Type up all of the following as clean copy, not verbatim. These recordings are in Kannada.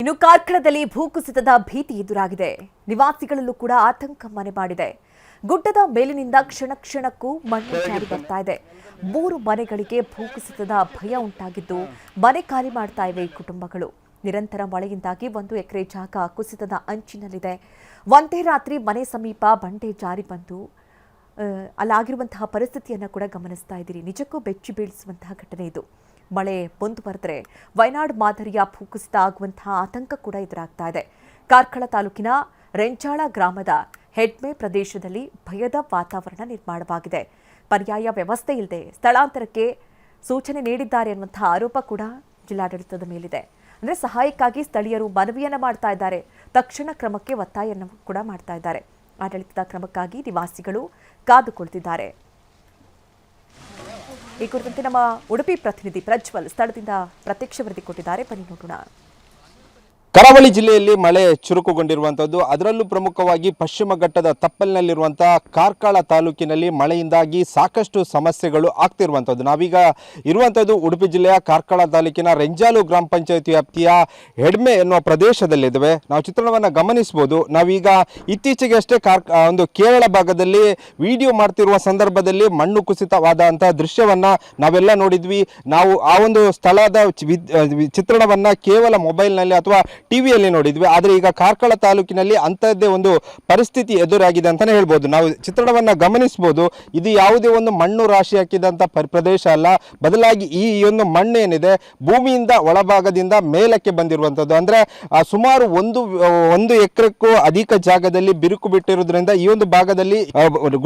ಇನ್ನು ಕಾರ್ಕಳದಲ್ಲಿ ಭೂಕುಸಿತದ ಭೀತಿ ಎದುರಾಗಿದೆ. ನಿವಾಸಿಗಳಲ್ಲೂ ಕೂಡ ಆತಂಕ ಮನೆ ಮಾಡಿದೆ. ಗುಡ್ಡದ ಮೇಲಿನಿಂದ ಕ್ಷಣಕ್ಕೂ ಮಣ್ಣು ಜಾರಿ ಬರ್ತಾ ಇದೆ. 3 ಮನೆಗಳಿಗೆ ಭೂಕುಸಿತದ ಭಯ ಉಂಟಾಗಿದ್ದು ಮನೆ ಖಾಲಿ ಮಾಡ್ತಾ ಇವೆ ಈ ಕುಟುಂಬಗಳು. ನಿರಂತರ ಮಳೆಯಿಂದಾಗಿ 1 ಎಕರೆ ಜಾಗ ಕುಸಿತದ ಅಂಚಿನಲ್ಲಿದೆ. ಒಂದೇ ರಾತ್ರಿ ಮನೆ ಸಮೀಪ ಬಂಡೆ ಜಾರಿ ಬಂದು ಅಲ್ಲಾಗಿರುವಂತಹ ಪರಿಸ್ಥಿತಿಯನ್ನು ಕೂಡ ಗಮನಿಸ್ತಾ ಇದ್ದೀರಿ. ನಿಜಕ್ಕೂ ಬೆಚ್ಚಿ ಬೀಳಿಸುವಂತಹ ಘಟನೆ ಇದು. ಮಳೆ ಮುಂದುವರೆದರೆ ವಯನಾಡ್ ಮಾದರಿಯ ಭೂಕುಸಿತ ಆಗುವಂತಹ ಆತಂಕ ಕೂಡ ಎದುರಾಗ್ತಾ ಇದೆ. ಕಾರ್ಕಳ ತಾಲೂಕಿನ ರೆಂಚಾಳ ಗ್ರಾಮದ ಹೆಡ್ಮೆ ಪ್ರದೇಶದಲ್ಲಿ ಭಯದ ವಾತಾವರಣ ನಿರ್ಮಾಣವಾಗಿದೆ. ಪರ್ಯಾಯ ವ್ಯವಸ್ಥೆ ಇಲ್ಲದೆ ಸ್ಥಳಾಂತರಕ್ಕೆ ಸೂಚನೆ ನೀಡಿದ್ದಾರೆ ಅನ್ನುವಂತಹ ಆರೋಪ ಕೂಡ ಜಿಲ್ಲಾಡಳಿತದ ಮೇಲಿದೆ. ಅಂದರೆ ಸಹಾಯಕ್ಕಾಗಿ ಸ್ಥಳೀಯರು ಮನವಿಯನ್ನ ಮಾಡ್ತಾ ಇದ್ದಾರೆ. ತಕ್ಷಣ ಕ್ರಮಕ್ಕೆ ಒತ್ತಾಯವನ್ನು ಕೂಡ ಮಾಡ್ತಾ ಇದ್ದಾರೆ. ಆಡಳಿತದ ಕ್ರಮಕ್ಕಾಗಿ ನಿವಾಸಿಗಳು ಕಾದು ಕುಳಿತಿದ್ದಾರೆ. ಈ ಕುರಿತಂತೆ ನಮ್ಮ ಉಡುಪಿ ಪ್ರತಿನಿಧಿ ಪ್ರಜ್ವಲ್ ಸ್ಥಳದಿಂದ ಪ್ರತ್ಯಕ್ಷ ವರದಿ ಕೊಟ್ಟಿದ್ದಾರೆ. ಬನ್ನಿ ನೋಡೋಣ. ಕರಾವಳಿ ಜಿಲ್ಲೆಯಲ್ಲಿ ಮಳೆ ಚುರುಕುಗೊಂಡಿರುವಂಥದ್ದು, ಅದರಲ್ಲೂ ಪ್ರಮುಖವಾಗಿ ಪಶ್ಚಿಮ ಘಟ್ಟದ ತಪ್ಪಲಿನಲ್ಲಿರುವಂತಹ ಕಾರ್ಕಳ ತಾಲೂಕಿನಲ್ಲಿ ಮಳೆಯಿಂದಾಗಿ ಸಾಕಷ್ಟು ಸಮಸ್ಯೆಗಳು ಆಗ್ತಿರುವಂಥದ್ದು. ನಾವೀಗ ಇರುವಂಥದ್ದು ಉಡುಪಿ ಜಿಲ್ಲೆಯ ಕಾರ್ಕಳ ತಾಲೂಕಿನ ರೆಂಜಾಲು ಗ್ರಾಮ ಪಂಚಾಯತಿ ವ್ಯಾಪ್ತಿಯ ಹೆಡ್ಮೆ ಎನ್ನುವ ಪ್ರದೇಶದಲ್ಲಿದ್ದೇವೆ. ನಾವು ಚಿತ್ರಣವನ್ನು ಗಮನಿಸಬಹುದು. ನಾವೀಗ ಇತ್ತೀಚೆಗೆ ಅಷ್ಟೇ ಒಂದು ಕೇರಳ ಭಾಗದಲ್ಲಿ ವಿಡಿಯೋ ಮಾಡ್ತಿರುವ ಸಂದರ್ಭದಲ್ಲಿ ಮಣ್ಣು ಕುಸಿತವಾದಂತಹ ದೃಶ್ಯವನ್ನ ನಾವೆಲ್ಲ ನೋಡಿದ್ವಿ. ನಾವು ಆ ಒಂದು ಸ್ಥಳದ ಚಿತ್ರಣವನ್ನ ಕೇವಲ ಮೊಬೈಲ್ನಲ್ಲಿ ಅಥವಾ ಟಿವಿಯಲ್ಲಿ ನೋಡಿದ್ವಿ. ಆದರೆ ಈಗ ಕಾರ್ಕಳ ತಾಲೂಕಿನಲ್ಲಿ ಅಂತಹದ್ದೇ ಒಂದು ಪರಿಸ್ಥಿತಿ ಎದುರಾಗಿದೆ ಅಂತಾನೆ ಹೇಳ್ಬೋದು. ನಾವು ಚಿತ್ರಣವನ್ನ ಗಮನಿಸಬಹುದು. ಇದು ಯಾವುದೇ ಒಂದು ಮಣ್ಣು ರಾಶಿ ಹಾಕಿದಂತ ಪ್ರದೇಶ ಅಲ್ಲ, ಬದಲಾಗಿ ಈ ಒಂದು ಮಣ್ಣು ಏನಿದೆ ಭೂಮಿಯಿಂದ ಒಳಭಾಗದಿಂದ ಮೇಲಕ್ಕೆ ಬಂದಿರುವಂತದ್ದು. ಅಂದ್ರೆ ಸುಮಾರು ಒಂದು ಎಕರೆಕ್ಕೂ ಅಧಿಕ ಜಾಗದಲ್ಲಿ ಬಿರುಕು ಬಿಟ್ಟಿರುವುದರಿಂದ ಈ ಒಂದು ಭಾಗದಲ್ಲಿ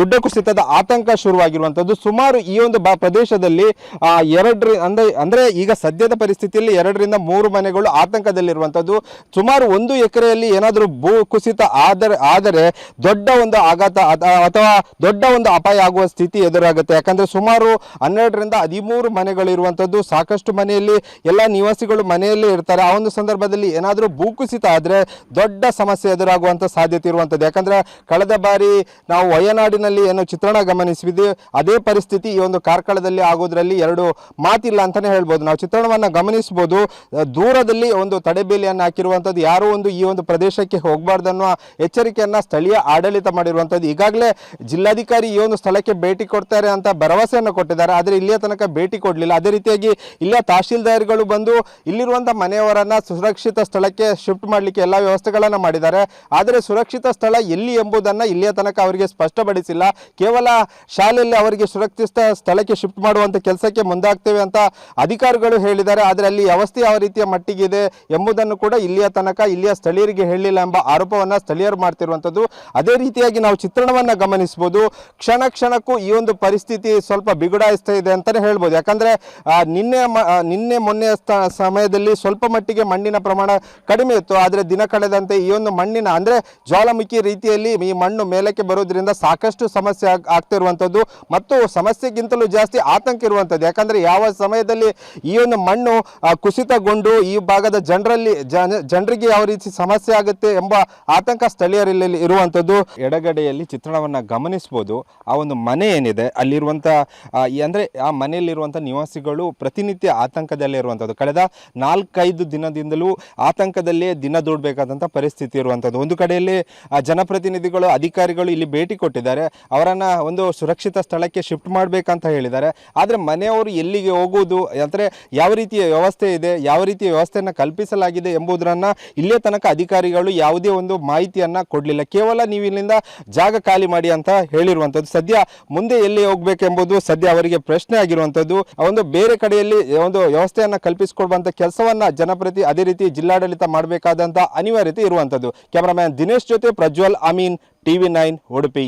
ಗುಡ್ಡ ಕುಸಿತದ ಆತಂಕ ಶುರುವಾಗಿರುವಂತದ್ದು. ಸುಮಾರು ಈ ಒಂದು ಪ್ರದೇಶದಲ್ಲಿ ಅಂದ್ರೆ ಈಗ ಸದ್ಯದ ಪರಿಸ್ಥಿತಿಯಲ್ಲಿ 2 ರಿಂದ 3 ಮನೆಗಳು ಆತಂಕದಲ್ಲಿರುವಂತದ್ದು. ಸುಮಾರು 1 ಎಕರೆಯಲ್ಲಿ ಏನಾದರೂ ಭೂ ಕುಸಿತ ಆದರೆ ದೊಡ್ಡ ಒಂದು ಆಘಾತ ಅಥವಾ ದೊಡ್ಡ ಒಂದು ಅಪಾಯ ಆಗುವ ಸ್ಥಿತಿ ಎದುರಾಗುತ್ತೆ. ಯಾಕಂದ್ರೆ ಸುಮಾರು 12 ರಿಂದ 13 ಮನೆಗಳು ಇರುವಂತದ್ದು. ಸಾಕಷ್ಟು ಮನೆಯಲ್ಲಿ ಎಲ್ಲ ನಿವಾಸಿಗಳು ಮನೆಯಲ್ಲೇ ಇರ್ತಾರೆ. ಆ ಒಂದು ಸಂದರ್ಭದಲ್ಲಿ ಏನಾದರೂ ಭೂಕುಸಿತ ಆದರೆ ದೊಡ್ಡ ಸಮಸ್ಯೆ ಎದುರಾಗುವಂತ ಸಾಧ್ಯತೆ ಇರುವಂತದ್ದು. ಯಾಕಂದ್ರೆ ಕಳೆದ ಬಾರಿ ನಾವು ವಯನಾಡಿನಲ್ಲಿ ಏನು ಚಿತ್ರಣ ಗಮನಿಸಿದ್ವಿ, ಅದೇ ಪರಿಸ್ಥಿತಿ ಈ ಒಂದು ಕಾರ್ಕಳದಲ್ಲಿ ಆಗೋದ್ರಲ್ಲಿ 2 ಮಾತಿಲ್ಲ ಅಂತಾನೆ ಹೇಳ್ಬೋದು. ನಾವು ಚಿತ್ರಣವನ್ನ ಗಮನಿಸಬಹುದು. ದೂರದಲ್ಲಿ ಒಂದು ತಡೆಬೇಲಿಯನ್ನು ಹಾಕಿರುವಂತದ್ದು, ಯಾರು ಈ ಒಂದು ಪ್ರದೇಶಕ್ಕೆ ಹೋಗಬಾರ್ದು ಅನ್ನುವ ಎಚ್ಚರಿಕೆಯನ್ನ ಸ್ಥಳೀಯ ಆಡಳಿತ ಮಾಡಿರುವಂತದ್ದು. ಈಗಾಗಲೇ ಜಿಲ್ಲಾಧಿಕಾರಿ ಈ ಒಂದು ಸ್ಥಳಕ್ಕೆ ಭೇಟಿ ಕೊಡ್ತಾರೆ ಅಂತ ಭರವಸೆಯನ್ನು ಕೊಟ್ಟಿದ್ದಾರೆ. ಆದರೆ ಇಲ್ಲಿಯ ತನಕ ಭೇಟಿ ಕೊಡಲಿಲ್ಲ. ಅದೇ ರೀತಿಯಾಗಿ ಇಲ್ಲಿಯ ತಹಶೀಲ್ದಾರ್ಗಳು ಬಂದು ಇಲ್ಲಿರುವಂತಹ ಮನೆಯವರನ್ನ ಸುರಕ್ಷಿತ ಸ್ಥಳಕ್ಕೆ ಶಿಫ್ಟ್ ಮಾಡಲಿಕ್ಕೆ ಎಲ್ಲ ವ್ಯವಸ್ಥೆಗಳನ್ನ ಮಾಡಿದ್ದಾರೆ. ಆದರೆ ಸುರಕ್ಷಿತ ಸ್ಥಳ ಎಲ್ಲಿ ಎಂಬುದನ್ನ ಇಲ್ಲಿಯ ತನಕ ಅವರಿಗೆ ಸ್ಪಷ್ಟಪಡಿಸಿಲ್ಲ. ಕೇವಲ ಶಾಲೆಯಲ್ಲಿ ಅವರಿಗೆ ಸುರಕ್ಷಿತ ಸ್ಥಳಕ್ಕೆ ಶಿಫ್ಟ್ ಮಾಡುವಂತ ಕೆಲಸಕ್ಕೆ ಮುಂದಾಗ್ತೇವೆ ಅಂತ ಅಧಿಕಾರಿಗಳು ಹೇಳಿದ್ದಾರೆ. ಆದರೆ ಅಲ್ಲಿ ವ್ಯವಸ್ಥೆ ಯಾವ ರೀತಿಯ ಮಟ್ಟಿಗಿದೆ ಎಂಬುದನ್ನು ಕೂಡ ಇಲ್ಲಿಯ ತನಕ ಇಲ್ಲಿಯ ಸ್ಥಳೀಯರಿಗೆ ಹೇಳಿಲ್ಲ ಎಂಬ ಆರೋಪವನ್ನ ಸ್ಥಳೀಯರು ಮಾಡ್ತಿರುವಂತದ್ದು. ಅದೇ ರೀತಿಯಾಗಿ ನಾವು ಚಿತ್ರಣವನ್ನ ಗಮನಿಸಬಹುದು. ಕ್ಷಣಕ್ಕೂ ಈ ಒಂದು ಪರಿಸ್ಥಿತಿ ಸ್ವಲ್ಪ ಬಿಗುಡಾಯಿಸ್ತಾ ಇದೆ ಅಂತಾನೆ ಹೇಳ್ಬೋದು. ಯಾಕಂದ್ರೆ ನಿನ್ನೆ ಮೊನ್ನೆ ಸಮಯದಲ್ಲಿ ಸ್ವಲ್ಪ ಮಟ್ಟಿಗೆ ಮಣ್ಣಿನ ಪ್ರಮಾಣ ಕಡಿಮೆ ಇತ್ತು. ಆದರೆ ದಿನ ಕಳೆದಂತೆ ಈ ಒಂದು ಮಣ್ಣಿನ ಅಂದ್ರೆ ಜ್ವಾಲಾಮುಖಿ ರೀತಿಯಲ್ಲಿ ಈ ಮಣ್ಣು ಮೇಲಕ್ಕೆ ಬರೋದ್ರಿಂದ ಸಾಕಷ್ಟು ಸಮಸ್ಯೆ ಆಗ್ತಿರುವಂತದ್ದು ಮತ್ತು ಸಮಸ್ಯೆಗಿಂತಲೂ ಜಾಸ್ತಿ ಆತಂಕ ಇರುವಂತದ್ದು. ಯಾಕಂದ್ರೆ ಯಾವ ಸಮಯದಲ್ಲಿ ಈ ಒಂದು ಮಣ್ಣು ಕುಸಿತಗೊಂಡು ಈ ಭಾಗದ ಜನರಿಗೆ ಯಾವ ರೀತಿ ಸಮಸ್ಯೆ ಆಗುತ್ತೆ ಎಂಬ ಆತಂಕ ಸ್ಥಳೀಯರಲ್ಲಿ ಇರುವಂತದ್ದು. ಎಡಗಡೆಯಲ್ಲಿ ಚಿತ್ರಣವನ್ನ ಗಮನಿಸಬಹುದು. ಆ ಒಂದು ಮನೆ ಏನಿದೆ ಅಲ್ಲಿರುವಂತ ಅಂದ್ರೆ ಆ ಮನೆಯಲ್ಲಿರುವಂತ ನಿವಾಸಿಗಳು ಪ್ರತಿನಿತ್ಯ ಆತಂಕದಲ್ಲೇ ಇರುವಂತದ್ದು. ಕಳೆದ 4-5 ದಿನದಿಂದಲೂ ಆತಂಕದಲ್ಲೇ ದಿನ ದೂಡಬೇಕಾದಂತ ಪರಿಸ್ಥಿತಿ ಇರುವಂತದ್ದು. ಒಂದು ಕಡೆಯಲ್ಲಿ ಜನಪ್ರತಿನಿಧಿಗಳು ಅಧಿಕಾರಿಗಳು ಇಲ್ಲಿ ಭೇಟಿ ಕೊಟ್ಟಿದ್ದಾರೆ. ಅವರನ್ನ ಒಂದು ಸುರಕ್ಷಿತ ಸ್ಥಳಕ್ಕೆ ಶಿಫ್ಟ್ ಮಾಡಬೇಕಂತ ಹೇಳಿದ್ದಾರೆ. ಆದ್ರೆ ಮನೆಯವರು ಎಲ್ಲಿಗೆ ಹೋಗುವುದು, ಅಂದ್ರೆ ಯಾವ ರೀತಿಯ ವ್ಯವಸ್ಥೆ ಇದೆ, ಯಾವ ರೀತಿಯ ವ್ಯವಸ್ಥೆಯನ್ನ ಕಲ್ಪಿಸಲಾಗಿದೆ ಎಂಬುದನ್ನ ಇಲ್ಲೇ ತನಕ ಅಧಿಕಾರಿಗಳು ಯಾವುದೇ ಒಂದು ಮಾಹಿತಿಯನ್ನ ಕೊಡಲಿಲ್ಲ. ಕೇವಲ ನೀವು ಇಲ್ಲಿಂದ ಜಾಗ ಖಾಲಿ ಮಾಡಿ ಅಂತ ಹೇಳಿರುವಂತದ್ದು. ಸದ್ಯ ಮುಂದೆ ಎಲ್ಲಿ ಹೋಗ್ಬೇಕೆಂಬುದು ಸದ್ಯ ಅವರಿಗೆ ಪ್ರಶ್ನೆ ಆಗಿರುವಂತದ್ದು. ಒಂದು ಬೇರೆ ಕಡೆಯಲ್ಲಿ ಒಂದು ವ್ಯವಸ್ಥೆಯನ್ನ ಕಲ್ಪಿಸಿಕೊಡುವಂತ ಕೆಲಸವನ್ನ ಜನಪ್ರತಿ ಅದೇ ರೀತಿ ಜಿಲ್ಲಾಡಳಿತ ಮಾಡಬೇಕಾದಂತ ಅನಿವಾರ್ಯತೆ ಇರುವಂತದ್ದು. ಕ್ಯಾಮರಾಮ್ಯಾನ್ ದಿನೇಶ್ ಜೊತೆ ಪ್ರಜ್ವಲ್, ಅಮೀನ್, TV9 ಉಡುಪಿ.